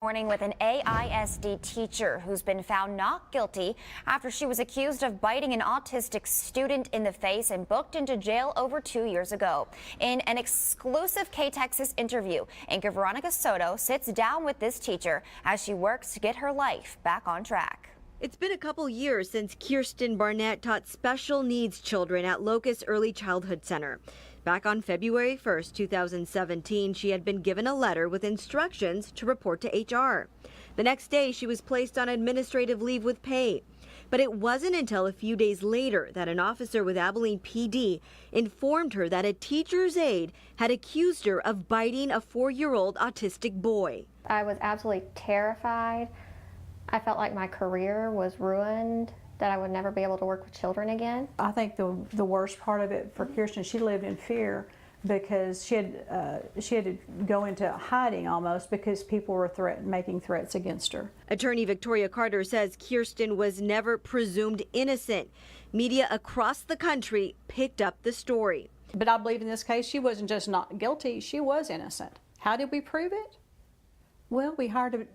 Morning with an AISD teacher who's been found not guilty after she was accused of biting an autistic student in the face and booked into jail over 2 years ago. In an exclusive KTXS interview, anchor Veronica Soto sits down with this teacher as she works to get her life back on track. It's been a couple years since Kirsten Barnett taught special needs children at Locust Early Childhood Center. Back on February 1st, 2017, she had been given a letter with instructions to report to HR. The next day, she was placed on administrative leave with pay. But it wasn't until a few days later that an officer with Abilene PD informed her that a teacher's aide had accused her of biting a 4-year-old autistic boy. I was absolutely terrified. I felt like my career was ruined, that I would never be able to work with children again. I think the worst part of it for Kirsten, she lived in fear because she had to go into hiding almost because people were making threats against her. Attorney Victoria Carter says Kirsten was never presumed innocent. Media across the country picked up the story. But I believe in this case she wasn't just not guilty, she was innocent. How did we prove it? Well, we hired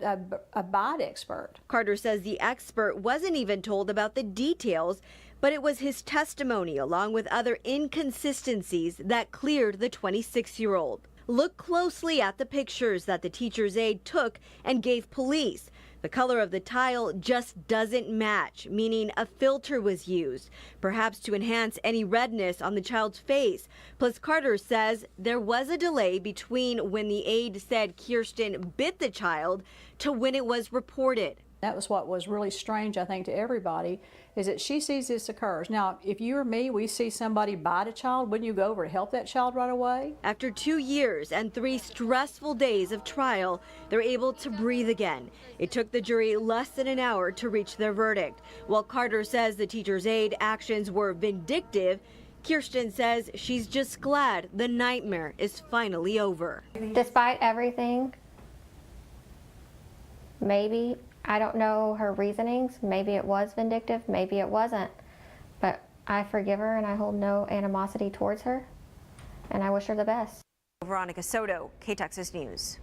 a bite expert. Carter says the expert wasn't even told about the details, but it was his testimony along with other inconsistencies that cleared the 26-year-old. Look closely at the pictures that the teacher's aide took and gave police. The color of the tile just doesn't match, meaning a filter was used, perhaps to enhance any redness on the child's face. Plus, Carter says there was a delay between when the aide said Kirsten bit the child to when it was reported. That was what was really strange, I think, to everybody, is that she sees this occurs. Now, if you or me, we see somebody bite a child, wouldn't you go over to help that child right away? After 2 years and 3 stressful days of trial, they're able to breathe again. It took the jury less than an hour to reach their verdict. While Carter says the teacher's aide actions were vindictive, Kirsten says she's just glad the nightmare is finally over. Despite everything, maybe, I don't know her reasonings, maybe it was vindictive, maybe it wasn't, but I forgive her and I hold no animosity towards her, and I wish her the best. Veronica Soto, KTXS News.